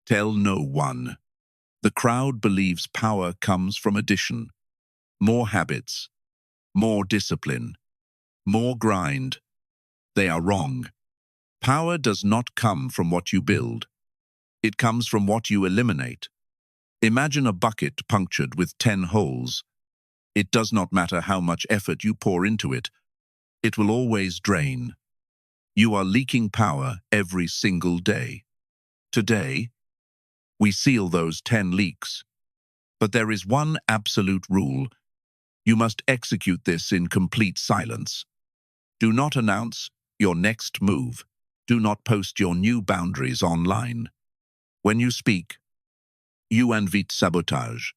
Tell no one. The crowd believes power comes from addition. More habits, more discipline, more grind. They are wrong. Power does not come from what you build. It comes from what you eliminate. Imagine a bucket punctured with 10 holes. It does not matter how much effort you pour into it. It will always drain. You are leaking power every single day. Today, we seal those 10 leaks. But there is one absolute rule. You must execute this in complete silence. Do not announce your next move. Do not post your new boundaries online. When you speak, you invite sabotage.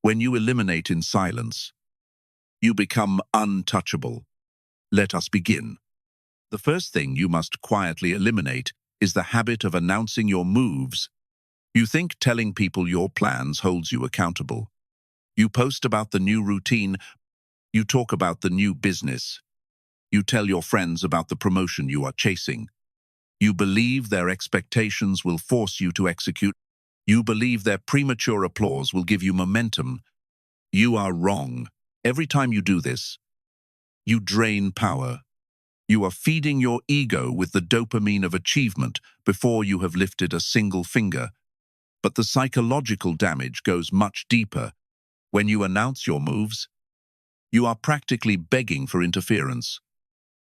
When you eliminate in silence, you become untouchable. Let us begin. The first thing you must quietly eliminate is the habit of announcing your moves. You think telling people your plans holds you accountable. You post about the new routine. You talk about the new business. You tell your friends about the promotion you are chasing. You believe their expectations will force you to execute. You believe their premature applause will give you momentum. You are wrong. Every time you do this, you drain power. You are feeding your ego with the dopamine of achievement before you have lifted a single finger. But the psychological damage goes much deeper. When you announce your moves, you are practically begging for interference.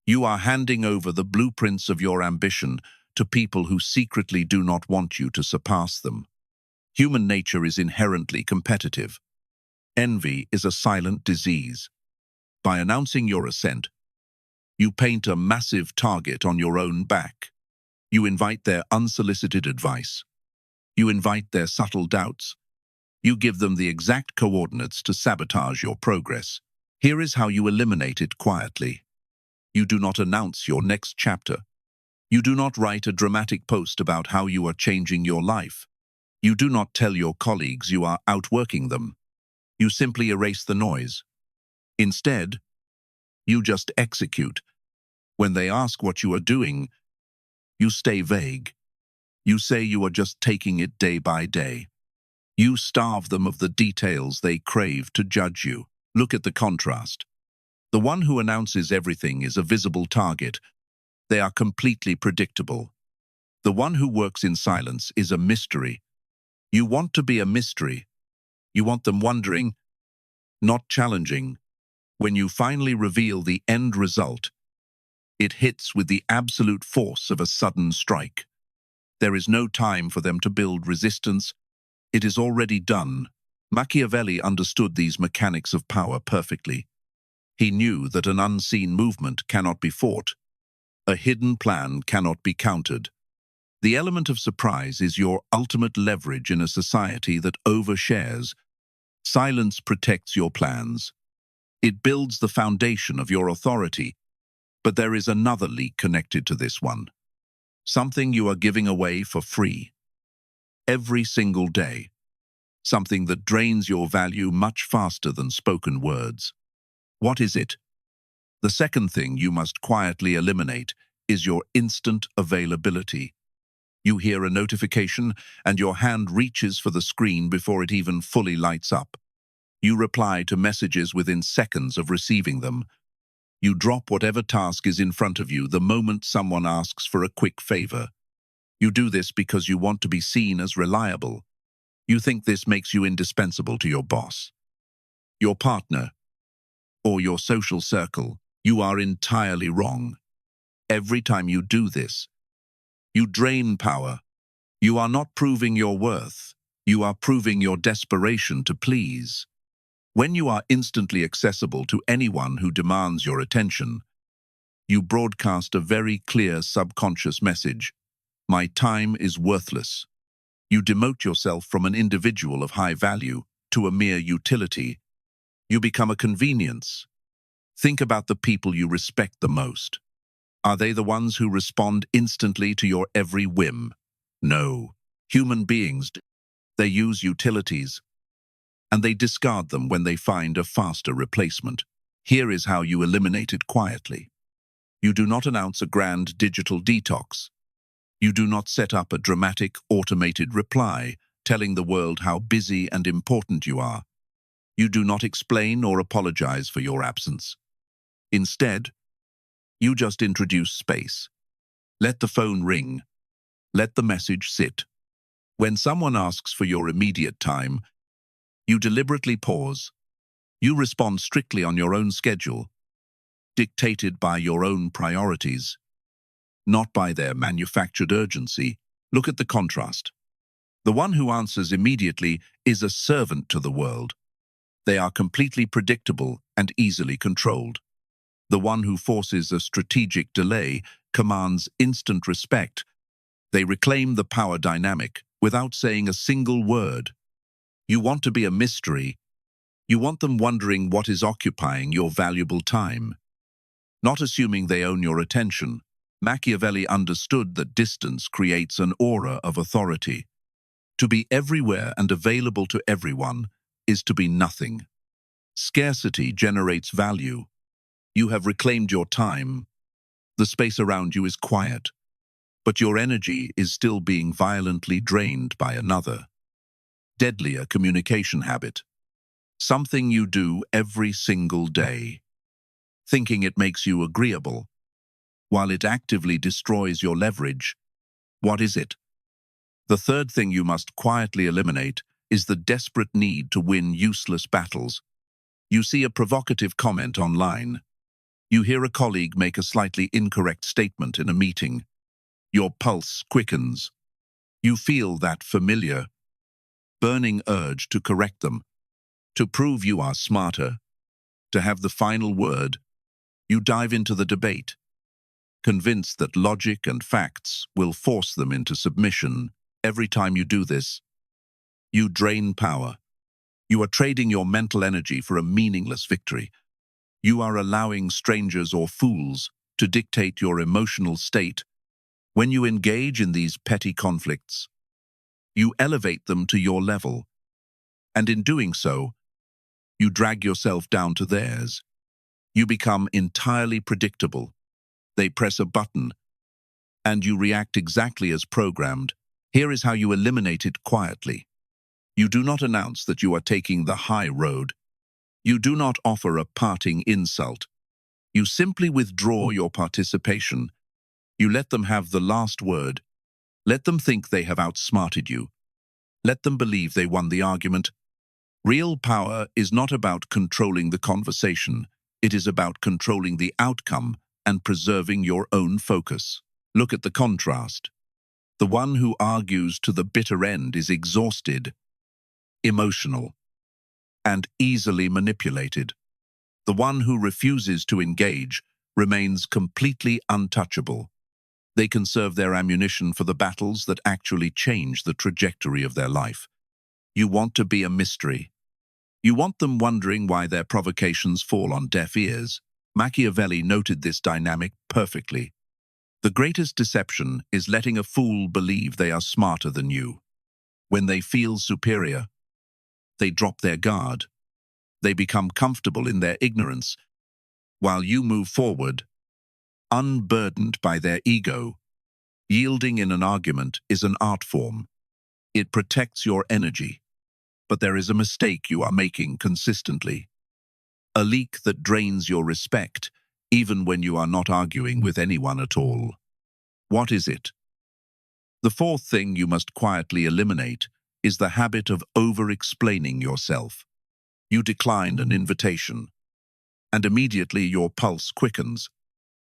You are handing over the blueprints of your ambition to people who secretly do not want you to surpass them. Human nature is inherently competitive. Envy is a silent disease. By announcing your ascent, you paint a massive target on your own back. You invite their unsolicited advice. You invite their subtle doubts. You give them the exact coordinates to sabotage your progress. Here is how you eliminate it quietly. You do not announce your next chapter. You do not write a dramatic post about how you are changing your life. You do not tell your colleagues you are outworking them. You simply erase the noise. Instead, you just execute. When they ask what you are doing, you stay vague. You say you are just taking it day by day. You starve them of the details they crave to judge you. Look at the contrast. The one who announces everything is a visible target. They are completely predictable. The one who works in silence is a mystery. You want to be a mystery. You want them wondering, not challenging. When you finally reveal the end result, it hits with the absolute force of a sudden strike. There is no time for them to build resistance. It is already done. Machiavelli understood these mechanics of power perfectly. He knew that an unseen movement cannot be fought. A hidden plan cannot be countered. The element of surprise is your ultimate leverage in a society that overshares. Silence protects your plans. It builds the foundation of your authority. But there is another leak connected to this one. Something you are giving away for free. Every single day. Something that drains your value much faster than spoken words. What is it? The second thing you must quietly eliminate is your instant availability. You hear a notification and your hand reaches for the screen before it even fully lights up. You reply to messages within seconds of receiving them. You drop whatever task is in front of you the moment someone asks for a quick favor. You do this because you want to be seen as reliable. You think this makes you indispensable to your boss, your partner, or your social circle. You are entirely wrong. Every time you do this, you drain power. You are not proving your worth. You are proving your desperation to please. When you are instantly accessible to anyone who demands your attention, you broadcast a very clear subconscious message. My time is worthless. You demote yourself from an individual of high value to a mere utility. You become a convenience. Think about the people you respect the most. Are they the ones who respond instantly to your every whim? No. Human beings, they use utilities, and they discard them when they find a faster replacement. Here is how you eliminate it quietly. You do not announce a grand digital detox. You do not set up a dramatic, automated reply, telling the world how busy and important you are. You do not explain or apologize for your absence. Instead, you just introduce space. Let the phone ring. Let the message sit. When someone asks for your immediate time, you deliberately pause. You respond strictly on your own schedule, dictated by your own priorities, not by their manufactured urgency. Look at the contrast. The one who answers immediately is a servant to the world. They are completely predictable and easily controlled. The one who forces a strategic delay commands instant respect. They reclaim the power dynamic without saying a single word. You want to be a mystery. You want them wondering what is occupying your valuable time. Not assuming they own your attention, Machiavelli understood that distance creates an aura of authority. To be everywhere and available to everyone is to be nothing. Scarcity generates value. You have reclaimed your time. The space around you is quiet, but your energy is still being violently drained by another. Deadlier communication habit. Something you do every single day, thinking it makes you agreeable, while it actively destroys your leverage. What is it? The third thing you must quietly eliminate is the desperate need to win useless battles. You see a provocative comment online. You hear a colleague make a slightly incorrect statement in a meeting. Your pulse quickens. You feel that familiar, burning urge to correct them, to prove you are smarter, to have the final word. You dive into the debate, convinced that logic and facts will force them into submission. Every time you do this, you drain power. You are trading your mental energy for a meaningless victory. You are allowing strangers or fools to dictate your emotional state. When you engage in these petty conflicts, you elevate them to your level, and in doing so, you drag yourself down to theirs. You become entirely predictable. They press a button, and you react exactly as programmed. Here is how you eliminate it quietly. You do not announce that you are taking the high road. You do not offer a parting insult. You simply withdraw your participation. You let them have the last word. Let them think they have outsmarted you. Let them believe they won the argument. Real power is not about controlling the conversation. It is about controlling the outcome and preserving your own focus. Look at the contrast. The one who argues to the bitter end is exhausted, emotional, and easily manipulated. The one who refuses to engage remains completely untouchable. They conserve their ammunition for the battles that actually change the trajectory of their life. You want to be a mystery. You want them wondering why their provocations fall on deaf ears. Machiavelli noted this dynamic perfectly. The greatest deception is letting a fool believe they are smarter than you. When they feel superior, they drop their guard. They become comfortable in their ignorance, while you move forward, unburdened by their ego. Yielding in an argument is an art form. It protects your energy. But there is a mistake you are making consistently. A leak that drains your respect, even when you are not arguing with anyone at all. What is it? The fourth thing you must quietly eliminate is the habit of over-explaining yourself. You decline an invitation, and immediately your pulse quickens.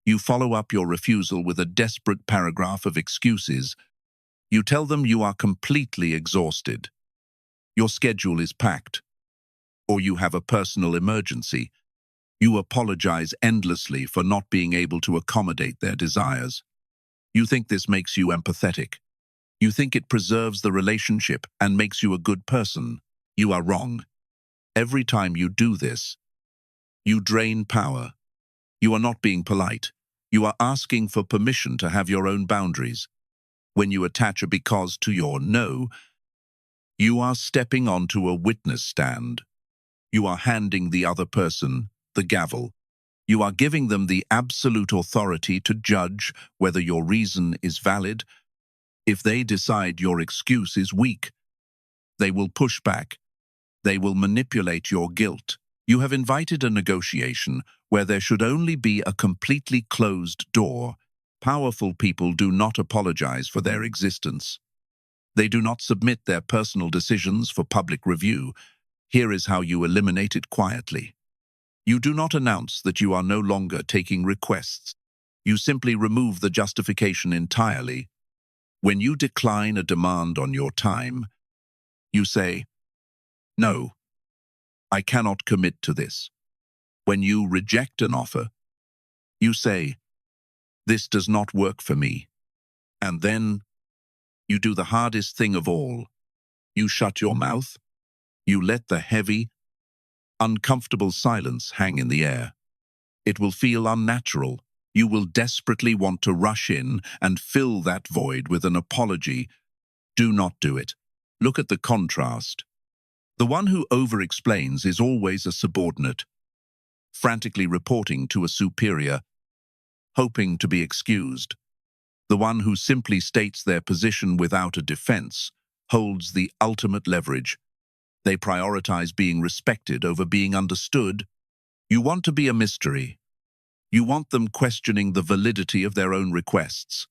You follow up your refusal with a desperate paragraph of excuses. You tell them you are completely exhausted. Your schedule is packed, or you have a personal emergency. You apologize endlessly for not being able to accommodate their desires. You think this makes you empathetic. You think it preserves the relationship and makes you a good person. You are wrong. Every time you do this, you drain power. You are not being polite. You are asking for permission to have your own boundaries. When you attach a because to your no, you are stepping onto a witness stand. You are handing the other person the gavel. You are giving them the absolute authority to judge whether your reason is valid If they decide your excuse is weak, they will push back. They will manipulate your guilt. You have invited a negotiation where there should only be a completely closed door. Powerful people do not apologize for their existence. They do not submit their personal decisions for public review. Here is how you eliminate it quietly. You do not announce that you are no longer taking requests. You simply remove the justification entirely. When you decline a demand on your time, you say, "No, I cannot commit to this." When you reject an offer, you say, "This does not work for me." And then you do the hardest thing of all. You shut your mouth. You let the heavy, uncomfortable silence hang in the air. It will feel unnatural. You will desperately want to rush in and fill that void with an apology. Do not do it. Look at the contrast. The one who over-explains is always a subordinate, frantically reporting to a superior, hoping to be excused. The one who simply states their position without a defense holds the ultimate leverage. They prioritize being respected over being understood. You want to be a mystery. You want them questioning the validity of their own requests,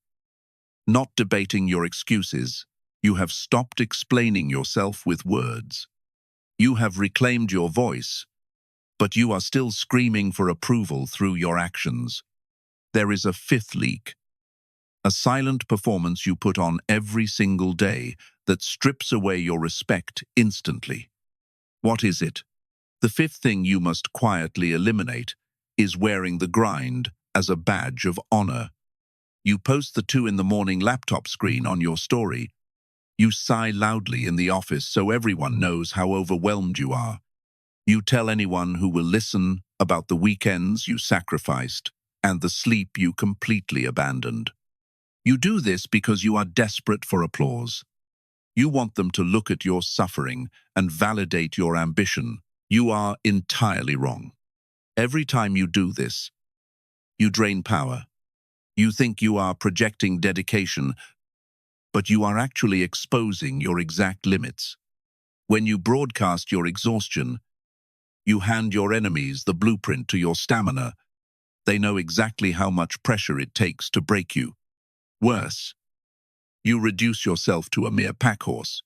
not debating your excuses. You have stopped explaining yourself with words. You have reclaimed your voice, but you are still screaming for approval through your actions. There is a fifth leak, a silent performance you put on every single day that strips away your respect instantly. What is it? The fifth thing you must quietly eliminate is wearing the grind as a badge of honor. You post the 2 in the morning laptop screen on your story. You sigh loudly in the office so everyone knows how overwhelmed you are. You tell anyone who will listen about the weekends you sacrificed and the sleep you completely abandoned. You do this because you are desperate for applause. You want them to look at your suffering and validate your ambition. You are entirely wrong. Every time you do this, you drain power. You think you are projecting dedication, but you are actually exposing your exact limits. When you broadcast your exhaustion, you hand your enemies the blueprint to your stamina. They know exactly how much pressure it takes to break you. Worse, you reduce yourself to a mere packhorse.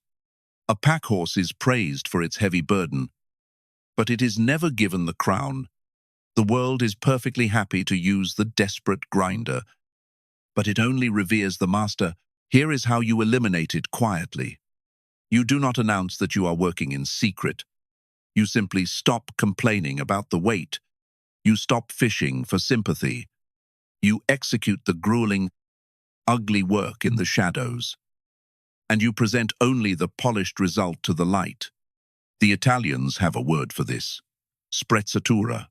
A packhorse is praised for its heavy burden, but it is never given the crown. The world is perfectly happy to use the desperate grinder, but it only reveres the master. Here is how you eliminate it quietly. You do not announce that you are working in secret. You simply stop complaining about the weight. You stop fishing for sympathy. You execute the grueling, ugly work in the shadows. And you present only the polished result to the light. The Italians have a word for this: sprezzatura.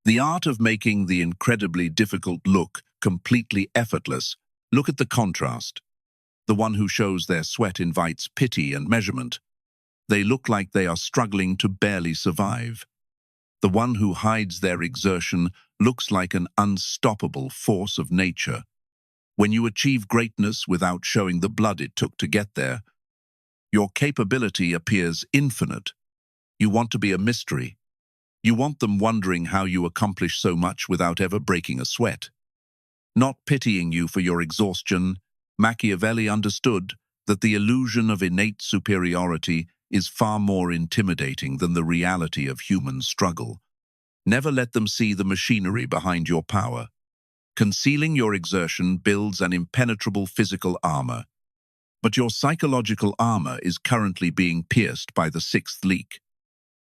The art of making the incredibly difficult look completely effortless. Look at the contrast. The one who shows their sweat invites pity and measurement. They look like they are struggling to barely survive. The one who hides their exertion looks like an unstoppable force of nature. When you achieve greatness without showing the blood it took to get there, your capability appears infinite. You want to be a mystery. You want them wondering how you accomplish so much without ever breaking a sweat. Not pitying you for your exhaustion, Machiavelli understood that the illusion of innate superiority is far more intimidating than the reality of human struggle. Never let them see the machinery behind your power. Concealing your exertion builds an impenetrable physical armor, but your psychological armor is currently being pierced by the sixth leak,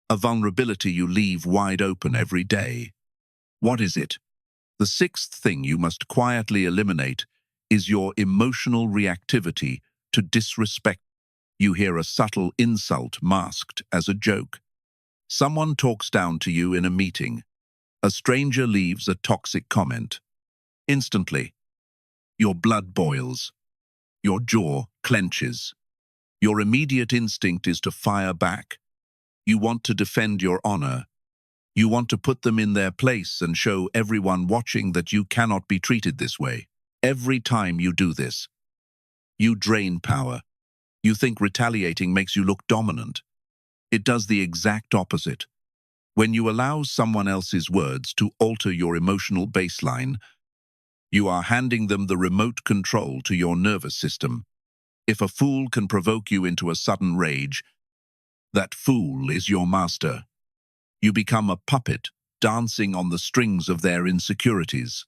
a vulnerability you leave wide open every day. What is it? The sixth thing you must quietly eliminate is your emotional reactivity to disrespect. You hear a subtle insult masked as a joke. Someone talks down to you in a meeting. A stranger leaves a toxic comment. Instantly, your blood boils. Your jaw clenches. Your immediate instinct is to fire back. You want to defend your honor. You want to put them in their place and show everyone watching that you cannot be treated this way. Every time you do this, You drain power. You think retaliating makes you look dominant. It does the exact opposite. When you allow someone else's words to alter your emotional baseline, you are handing them the remote control to your nervous system. If a fool can provoke you into a sudden rage, that fool is your master. You become a puppet, dancing on the strings of their insecurities.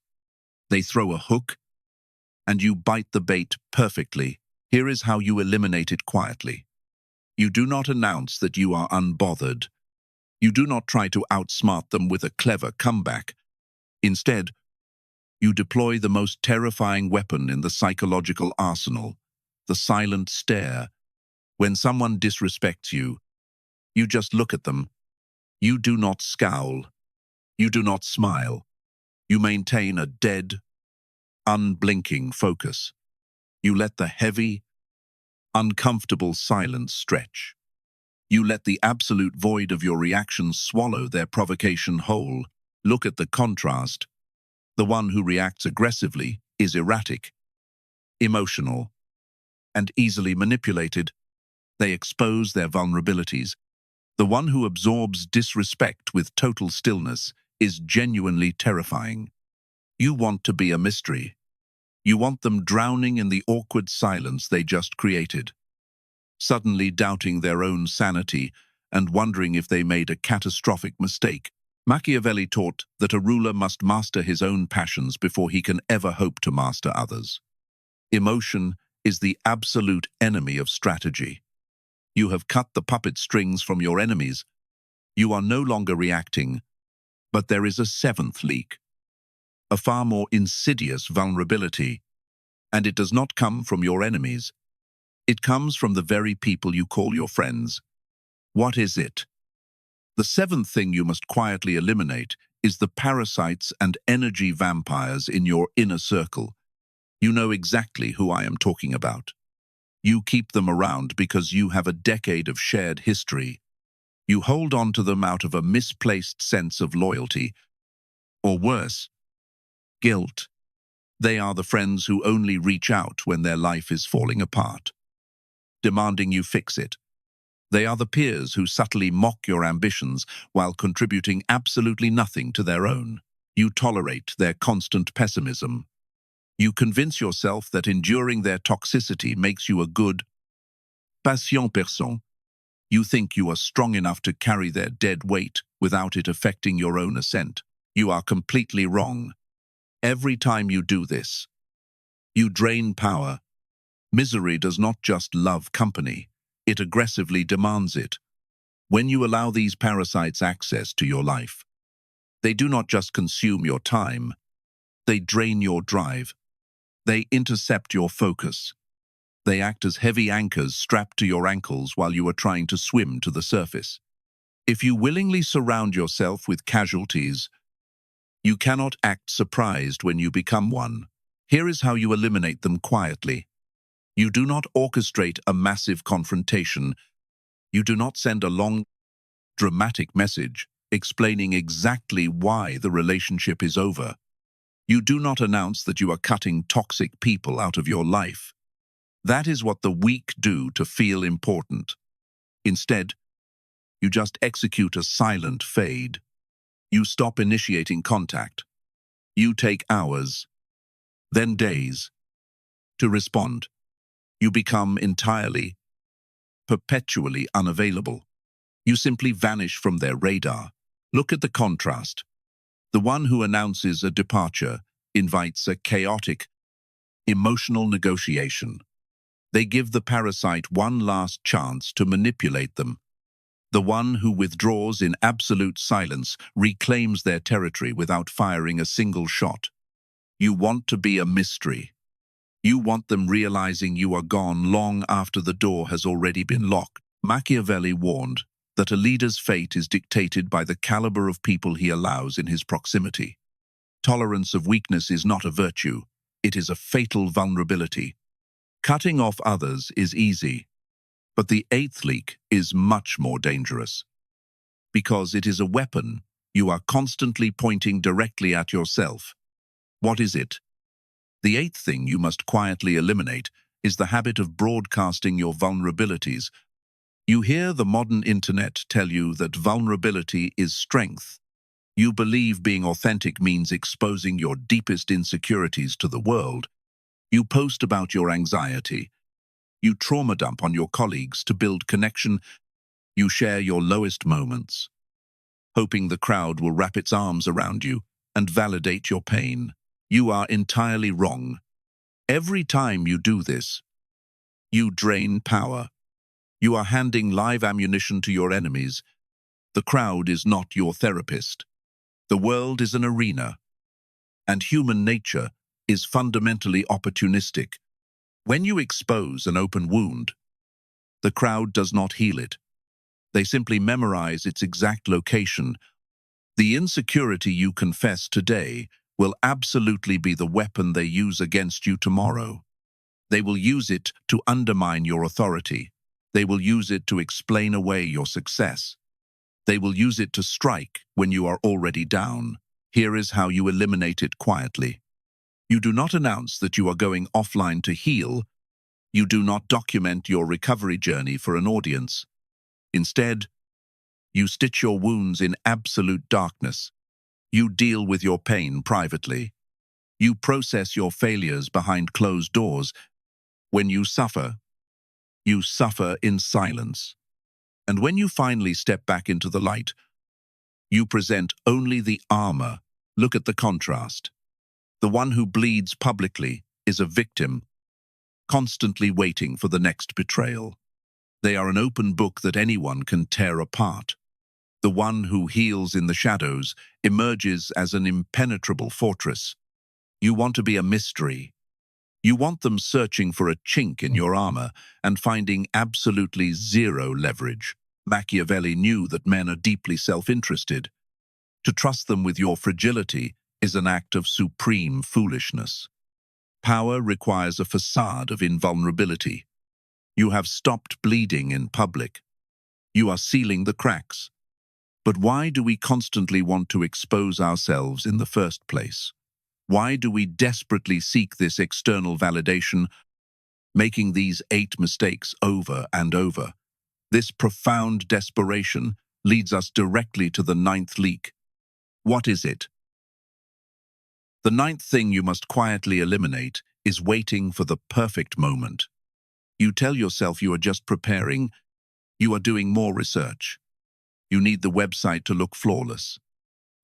They throw a hook, and you bite the bait perfectly. Here is how you eliminate it quietly. You do not announce that you are unbothered. You do not try to outsmart them with a clever comeback. Instead, you deploy the most terrifying weapon in the psychological arsenal, the silent stare. When someone disrespects you, you just look at them. You do not scowl. You do not smile. You maintain a dead, unblinking focus. You let the heavy, uncomfortable silence stretch. You let the absolute void of your reactions swallow their provocation whole. Look at the contrast. The one who reacts aggressively is erratic, emotional, and easily manipulated. They expose their vulnerabilities. The one who absorbs disrespect with total stillness is genuinely terrifying. You want to be a mystery. You want them drowning in the awkward silence they just created, suddenly doubting their own sanity and wondering if they made a catastrophic mistake. Machiavelli taught that a ruler must master his own passions before he can ever hope to master others. Emotion is the absolute enemy of strategy. You have cut the puppet strings from your enemies. You are no longer reacting, but there is a seventh leak, a far more insidious vulnerability, and it does not come from your enemies. It comes from the very people you call your friends. What is it? The seventh thing you must quietly eliminate is the parasites and energy vampires in your inner circle. You know exactly who I am talking about. You keep them around because you have a decade of shared history. You hold on to them out of a misplaced sense of loyalty, or worse, guilt. They are the friends who only reach out when their life is falling apart, demanding you fix it. They are the peers who subtly mock your ambitions while contributing absolutely nothing to their own. You tolerate their constant pessimism. You convince yourself that enduring their toxicity makes you a good patient person. You think you are strong enough to carry their dead weight without it affecting your own ascent. You are completely wrong. Every time you do this, you drain power. Misery does not just love company, it aggressively demands it. When you allow these parasites access to your life, they do not just consume your time, they drain your drive. They intercept your focus. They act as heavy anchors strapped to your ankles while you are trying to swim to the surface. If you willingly surround yourself with casualties, you cannot act surprised when you become one. Here is how you eliminate them quietly. You do not orchestrate a massive confrontation. You do not send a long, dramatic message explaining exactly why the relationship is over. You do not announce that you are cutting toxic people out of your life. That is what the weak do to feel important. Instead, you just execute a silent fade. You stop initiating contact. You take hours, then days, to respond. You become entirely, perpetually unavailable. You simply vanish from their radar. Look at the contrast. The one who announces a departure invites a chaotic, emotional negotiation. They give the parasite one last chance to manipulate them. The one who withdraws in absolute silence reclaims their territory without firing a single shot. You want to be a mystery. You want them realizing you are gone long after the door has already been locked. Machiavelli warned that a leader's fate is dictated by the caliber of people he allows in his proximity. Tolerance of weakness is not a virtue, it is a fatal vulnerability. Cutting off others is easy, but the eighth leak is much more dangerous. Because it is a weapon, you are constantly pointing directly at yourself. What is it? The eighth thing you must quietly eliminate is the habit of broadcasting your vulnerabilities. You hear the modern internet tell you that vulnerability is strength. You believe being authentic means exposing your deepest insecurities to the world. You post about your anxiety. You trauma dump on your colleagues to build connection. You share your lowest moments, hoping the crowd will wrap its arms around you and validate your pain. You are entirely wrong. Every time you do this, you drain power. You are handing live ammunition to your enemies. The crowd is not your therapist. The world is an arena, and human nature is fundamentally opportunistic. When you expose an open wound, the crowd does not heal it. They simply memorize its exact location. The insecurity you confess today will absolutely be the weapon they use against you tomorrow. They will use it to undermine your authority. They will use it to explain away your success. They will use it to strike when you are already down. Here is how you eliminate it quietly. You do not announce that you are going offline to heal. You do not document your recovery journey for an audience. Instead, you stitch your wounds in absolute darkness. You deal with your pain privately. You process your failures behind closed doors. When you suffer in silence. And when you finally step back into the light, you present only the armor. Look at the contrast. The one who bleeds publicly is a victim, constantly waiting for the next betrayal. They are an open book that anyone can tear apart. The one who heals in the shadows emerges as an impenetrable fortress. You want to be a mystery. You want them searching for a chink in your armor and finding absolutely zero leverage. Machiavelli knew that men are deeply self-interested. To trust them with your fragility is an act of supreme foolishness. Power requires a facade of invulnerability. You have stopped bleeding in public. You are sealing the cracks. But why do we constantly want to expose ourselves in the first place? Why do we desperately seek this external validation, making these 8 mistakes over and over? This profound desperation leads us directly to the 9th leak. What is it? The 9th thing you must quietly eliminate is waiting for the perfect moment. You tell yourself you are just preparing. You are doing more research. You need the website to look flawless.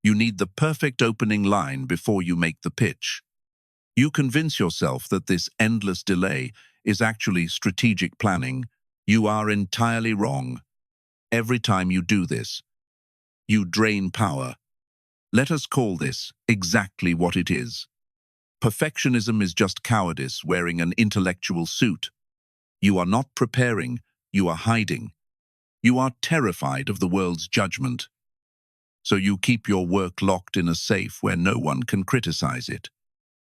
You need the perfect opening line before you make the pitch. You convince yourself that this endless delay is actually strategic planning. You are entirely wrong. Every time you do this, you drain power. Let us call this exactly what it is. Perfectionism is just cowardice wearing an intellectual suit. You are not preparing, you are hiding. You are terrified of the world's judgment. So you keep your work locked in a safe where no one can criticize it.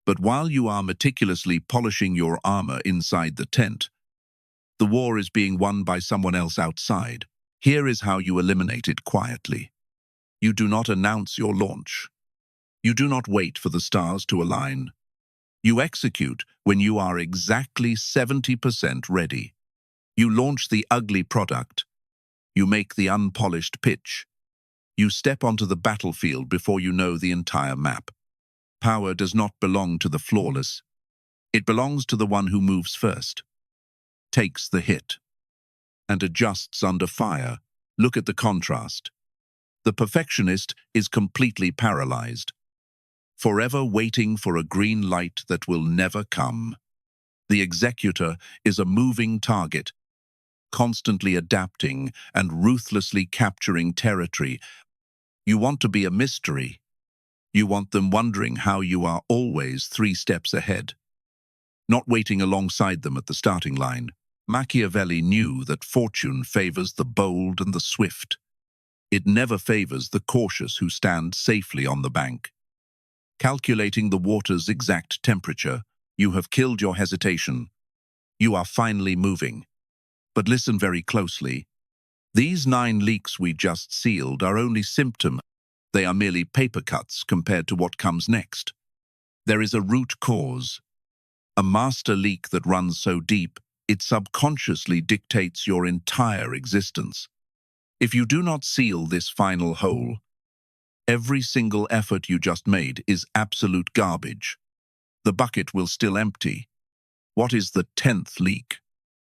But while you are meticulously polishing your armor inside the tent, the war is being won by someone else outside. Here is how you eliminate it quietly. You do not announce your launch. You do not wait for the stars to align. You execute when you are exactly 70% ready. You launch the ugly product. You make the unpolished pitch. You step onto the battlefield before you know the entire map. Power does not belong to the flawless. It belongs to the one who moves first, takes the hit, and adjusts under fire. Look at the contrast. The perfectionist is completely paralyzed, forever waiting for a green light that will never come. The executor is a moving target, constantly adapting and ruthlessly capturing territory. You want to be a mystery. You want them wondering how you are always 3 steps ahead, not waiting alongside them at the starting line. Machiavelli knew that fortune favors the bold and the swift. It never favors the cautious who stand safely on the bank. Calculating the water's exact temperature, you have killed your hesitation. You are finally moving. But listen very closely. These 9 leaks we just sealed are only symptoms. They are merely paper cuts compared to what comes next. There is a root cause. A master leak that runs so deep, it subconsciously dictates your entire existence. If you do not seal this final hole, every single effort you just made is absolute garbage. The bucket will still empty. What is the 10th leak?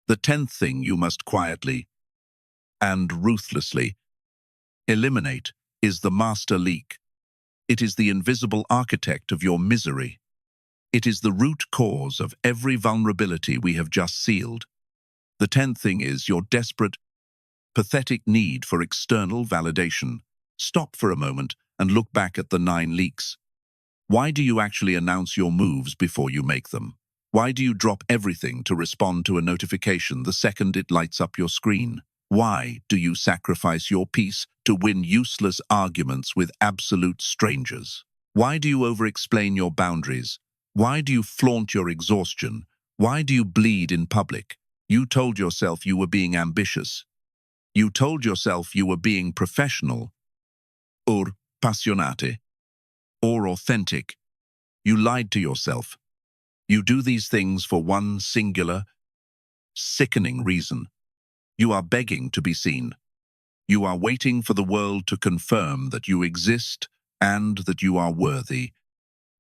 The 10th thing you must quietly and ruthlessly eliminate is the master leak. It is the invisible architect of your misery. It is the root cause of every vulnerability we have just sealed. The 10th thing is your desperate, pathetic need for external validation. Stop for a moment and look back at the 9 leaks. Why do you actually announce your moves before you make them? Why do you drop everything to respond to a notification the second it lights up your screen? Why do you sacrifice your peace to win useless arguments with absolute strangers? Why do you over-explain your boundaries? Why do you flaunt your exhaustion? Why do you bleed in public? You told yourself you were being ambitious. You told yourself you were being professional, or passionate, or authentic. You lied to yourself. You do these things for one singular, sickening reason. You are begging to be seen. You are waiting for the world to confirm that you exist and that you are worthy.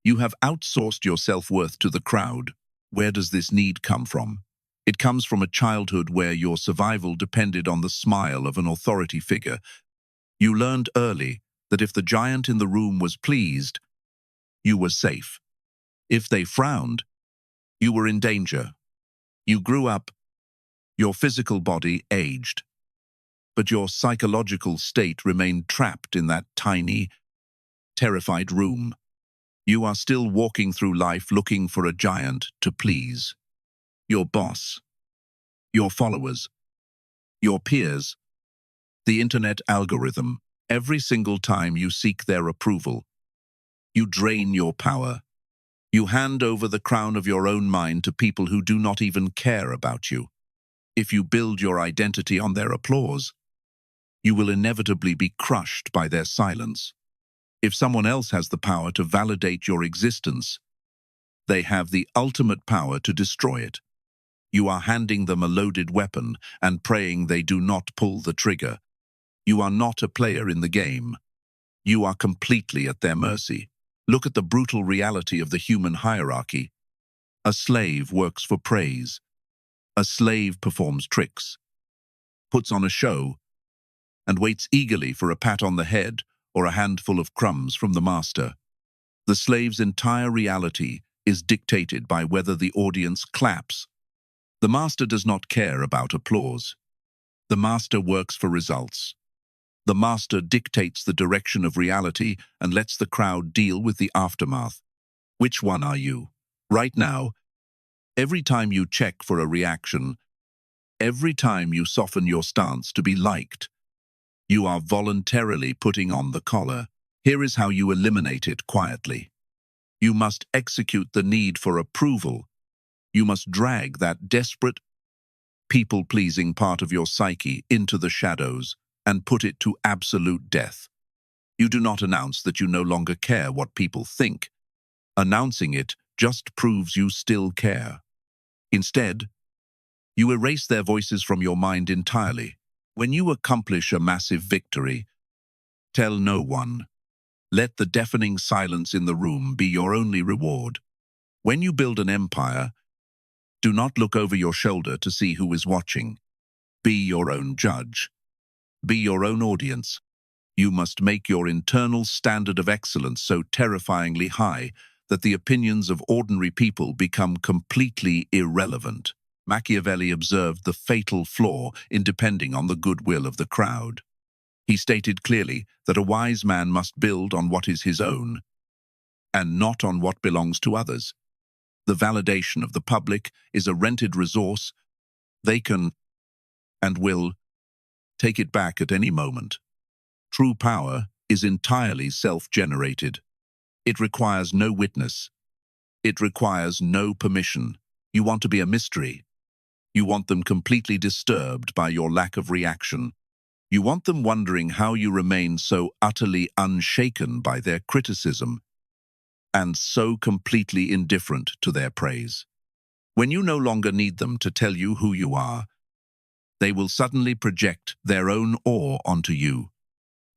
You have outsourced your self-worth to the crowd. Where does this need come from? It comes from a childhood where your survival depended on the smile of an authority figure. You learned early that if the giant in the room was pleased, you were safe. If they frowned, you were in danger. You grew up, your physical body aged, but your psychological state remained trapped in that tiny, terrified room. You are still walking through life looking for a giant to please. Your boss, your followers, your peers, the internet algorithm. Every single time you seek their approval, you drain your power. You hand over the crown of your own mind to people who do not even care about you. If you build your identity on their applause, you will inevitably be crushed by their silence. If someone else has the power to validate your existence, they have the ultimate power to destroy it. You are handing them a loaded weapon and praying they do not pull the trigger. You are not a player in the game. You are completely at their mercy. Look at the brutal reality of the human hierarchy. A slave works for praise. A slave performs tricks, puts on a show, and waits eagerly for a pat on the head or a handful of crumbs from the master. The slave's entire reality is dictated by whether the audience claps. The master does not care about applause. The master works for results. The master dictates the direction of reality and lets the crowd deal with the aftermath. Which one are you? Right now, every time you check for a reaction, every time you soften your stance to be liked, you are voluntarily putting on the collar. Here is how you eliminate it quietly. You must execute the need for approval. You must drag that desperate, people-pleasing part of your psyche into the shadows and put it to absolute death. You do not announce that you no longer care what people think. Announcing it just proves you still care. Instead, you erase their voices from your mind entirely. When you accomplish a massive victory, tell no one. Let the deafening silence in the room be your only reward. When you build an empire, do not look over your shoulder to see who is watching. Be your own judge. Be your own audience. You must make your internal standard of excellence so terrifyingly high that the opinions of ordinary people become completely irrelevant. Machiavelli observed the fatal flaw in depending on the goodwill of the crowd. He stated clearly that a wise man must build on what is his own, and not on what belongs to others. The validation of the public is a rented resource. They can, and will, take it back at any moment. True power is entirely self-generated. It requires no witness. It requires no permission. You want to be a mystery. You want them completely disturbed by your lack of reaction. You want them wondering how you remain so utterly unshaken by their criticism and so completely indifferent to their praise. When you no longer need them to tell you who you are, they will suddenly project their own awe onto you.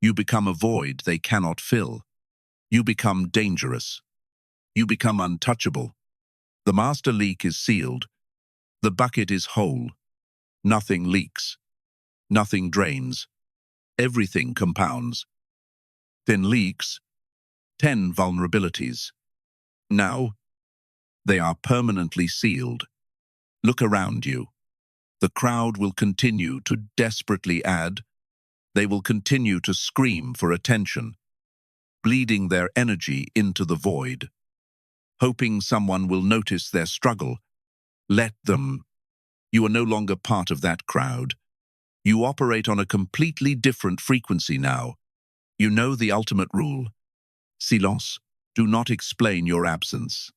You become a void they cannot fill. You become dangerous. You become untouchable. The master leak is sealed. The bucket is whole. Nothing leaks. Nothing drains. Everything compounds. 10 leaks, 10 vulnerabilities. Now, they are permanently sealed. Look around you. The crowd will continue to desperately add. They will continue to scream for attention, bleeding their energy into the void, hoping someone will notice their struggle. Let them. You are no longer part of that crowd. You operate on a completely different frequency now. You know the ultimate rule. Silence. Do not explain your absence.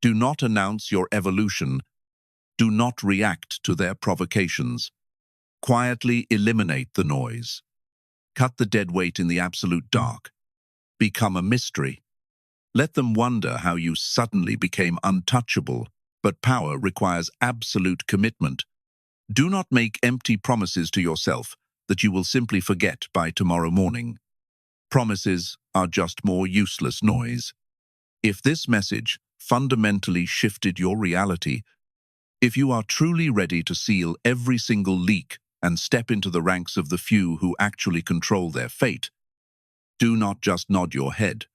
Do not announce your evolution. Do not react to their provocations. Quietly eliminate the noise. Cut the dead weight in the absolute dark. Become a mystery. Let them wonder how you suddenly became untouchable, but power requires absolute commitment. Do not make empty promises to yourself that you will simply forget by tomorrow morning. Promises are just more useless noise. If this message fundamentally shifted your reality, if you are truly ready to seal every single leak and step into the ranks of the few who actually control their fate, do not just nod your head.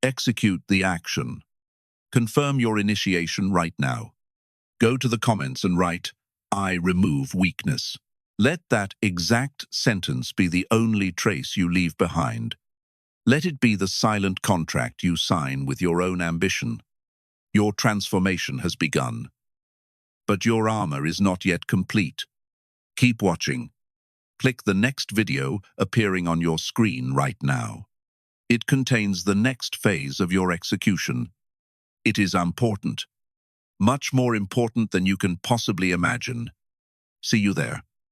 Execute the action. Confirm your initiation right now. Go to the comments and write, "I remove weakness." Let that exact sentence be the only trace you leave behind. Let it be the silent contract you sign with your own ambition. Your transformation has begun. But your armor is not yet complete. Keep watching. Click the next video appearing on your screen right now. It contains the next phase of your execution. It is important. Much more important than you can possibly imagine. See you there.